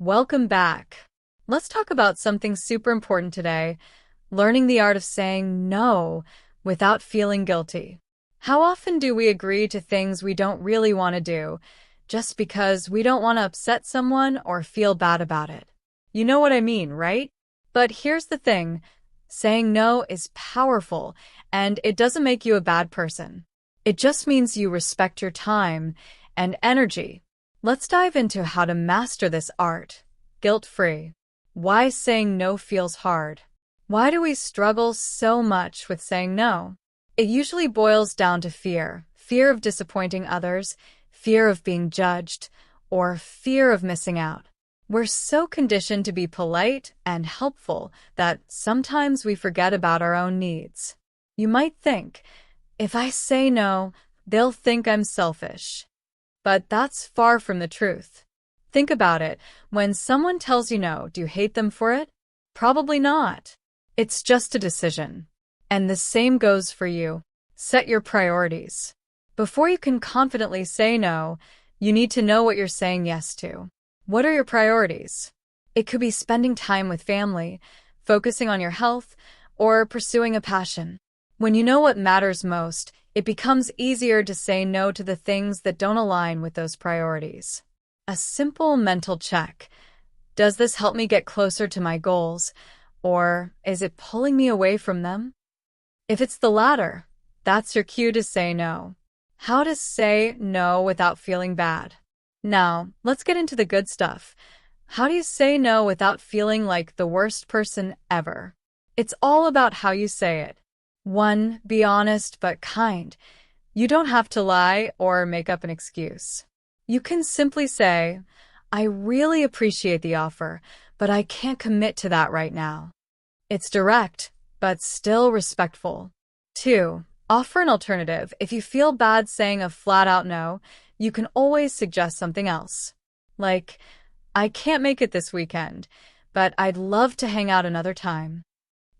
Welcome back. Let's talk about something super important today, learning the art of saying no without feeling guilty. How often do we agree to things we don't really want to do just because we don't want to upset someone or feel bad about it? You know what I mean, right? But here's the thing, saying no is powerful and it doesn't make you a bad person. It just means you respect your time and energy. Let's dive into how to master this art, guilt-free. Why saying no feels hard. Why do we struggle so much with saying no? It usually boils down to fear. Fear of disappointing others, fear of being judged, or fear of missing out. We're so conditioned to be polite and helpful that sometimes we forget about our own needs. You might think, if I say no, they'll think I'm selfish. But that's far from the truth. Think about it. When someone tells you no, do you hate them for it? Probably not. It's just a decision. And the same goes for you. Set your priorities. Before you can confidently say no, you need to know what you're saying yes to. What are your priorities? It could be spending time with family, focusing on your health, or pursuing a passion. When you know what matters most, it becomes easier to say no to the things that don't align with those priorities. A simple mental check. Does this help me get closer to my goals, or is it pulling me away from them? If it's the latter, that's your cue to say no. How to say no without feeling bad. Now, let's get into the good stuff. How do you say no without feeling like the worst person ever? It's all about how you say it. 1. Be honest but kind. You don't have to lie or make up an excuse. You can simply say, I really appreciate the offer, but I can't commit to that right now. It's direct, but still respectful. 2. Offer an alternative. If you feel bad saying a flat-out no, you can always suggest something else. Like, I can't make it this weekend, but I'd love to hang out another time.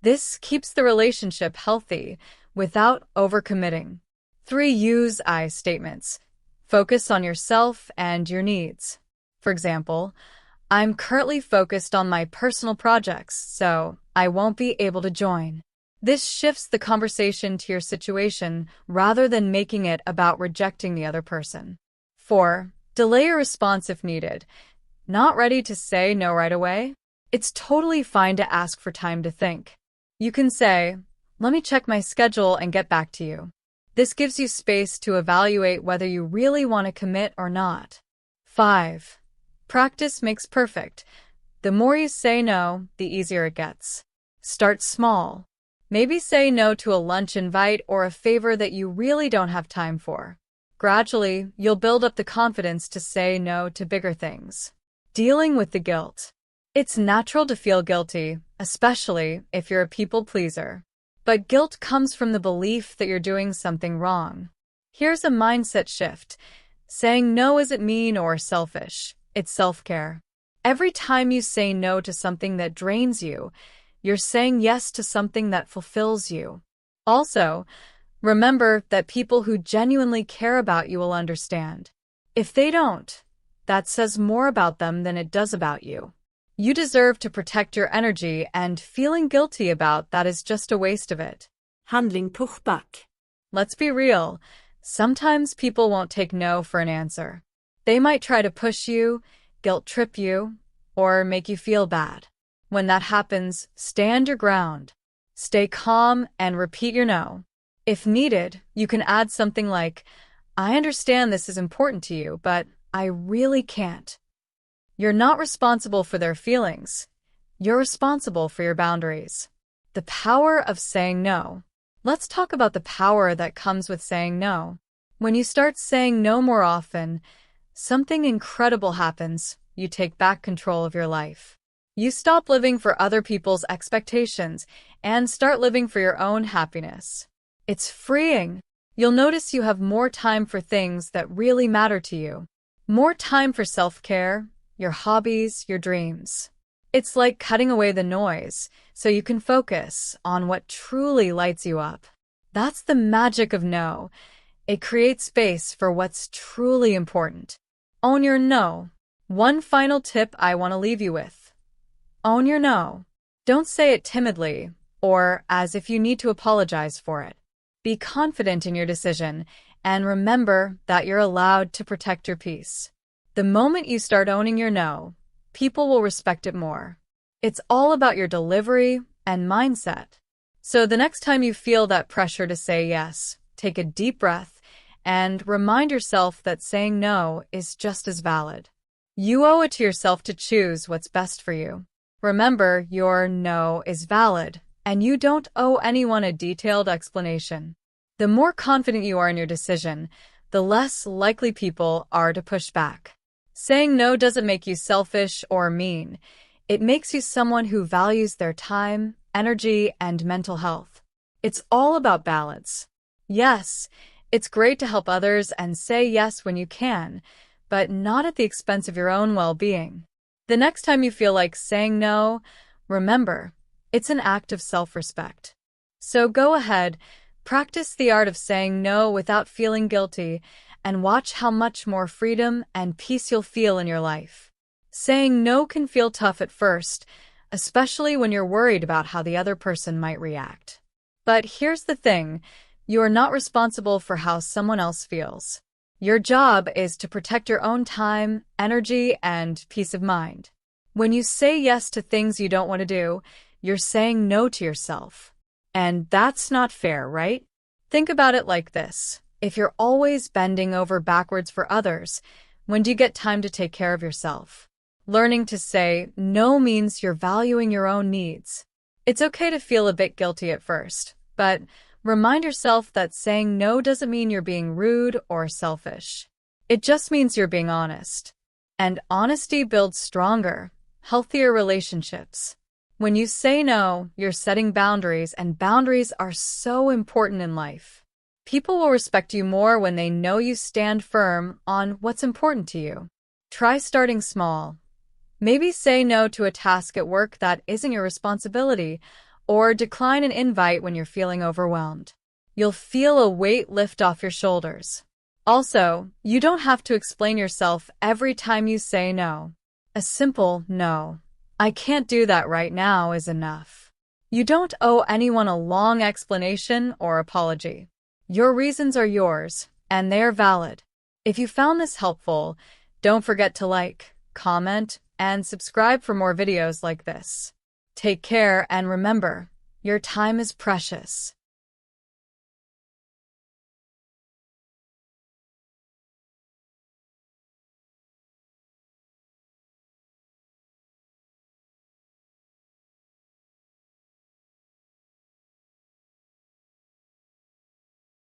This keeps the relationship healthy without overcommitting. 3. Use I statements. Focus on yourself and your needs. For example, I'm currently focused on my personal projects, so I won't be able to join. This shifts the conversation to your situation rather than making it about rejecting the other person. 4. Delay your response if needed. Not ready to say no right away? It's totally fine to ask for time to think. You can say, let me check my schedule and get back to you. This gives you space to evaluate whether you really want to commit or not. 5. Practice makes perfect. The more you say no, the easier it gets. Start small. Maybe say no to a lunch invite or a favor that you really don't have time for. Gradually, you'll build up the confidence to say no to bigger things. Dealing with the guilt. It's natural to feel guilty, especially if you're a people pleaser. But guilt comes from the belief that you're doing something wrong. Here's a mindset shift. Saying no isn't mean or selfish. It's self-care. Every time you say no to something that drains you, you're saying yes to something that fulfills you. Also, remember that people who genuinely care about you will understand. If they don't, that says more about them than it does about you. You deserve to protect your energy, and feeling guilty about that is just a waste of it. Handling pushback. Let's be real. Sometimes people won't take no for an answer. They might try to push you, guilt-trip you, or make you feel bad. When that happens, stand your ground. Stay calm and repeat your no. If needed, you can add something like, I understand this is important to you, but I really can't. You're not responsible for their feelings. You're responsible for your boundaries. The power of saying no. Let's talk about the power that comes with saying no. When you start saying no more often, something incredible happens. You take back control of your life. You stop living for other people's expectations and start living for your own happiness. It's freeing. You'll notice you have more time for things that really matter to you. More time for self-care, your hobbies, your dreams. It's like cutting away the noise so you can focus on what truly lights you up. That's the magic of no. It creates space for what's truly important. Own your no. One final tip I want to leave you with. Own your no. Don't say it timidly or as if you need to apologize for it. Be confident in your decision and remember that you're allowed to protect your peace. The moment you start owning your no, people will respect it more. It's all about your delivery and mindset. So the next time you feel that pressure to say yes, take a deep breath and remind yourself that saying no is just as valid. You owe it to yourself to choose what's best for you. Remember, your no is valid, and you don't owe anyone a detailed explanation. The more confident you are in your decision, the less likely people are to push back. Saying no doesn't make you selfish or mean. It makes you someone who values their time, energy, and mental health. It's all about balance. Yes, it's great to help others and say yes when you can, but not at the expense of your own well-being. The next time you feel like saying no, remember, it's an act of self-respect. So go ahead, practice the art of saying no without feeling guilty, and watch how much more freedom and peace you'll feel in your life. Saying no can feel tough at first, especially when you're worried about how the other person might react. But here's the thing, you are not responsible for how someone else feels. Your job is to protect your own time, energy, and peace of mind. When you say yes to things you don't want to do, you're saying no to yourself. And that's not fair, right? Think about it like this. If you're always bending over backwards for others, when do you get time to take care of yourself? Learning to say no means you're valuing your own needs. It's okay to feel a bit guilty at first, but remind yourself that saying no doesn't mean you're being rude or selfish. It just means you're being honest. And honesty builds stronger, healthier relationships. When you say no, you're setting boundaries, and boundaries are so important in life. People will respect you more when they know you stand firm on what's important to you. Try starting small. Maybe say no to a task at work that isn't your responsibility, or decline an invite when you're feeling overwhelmed. You'll feel a weight lift off your shoulders. Also, you don't have to explain yourself every time you say no. A simple no, I can't do that right now, is enough. You don't owe anyone a long explanation or apology. Your reasons are yours, and they're valid. If you found this helpful, don't forget to like, comment, and subscribe for more videos like this. Take care and remember, your time is precious.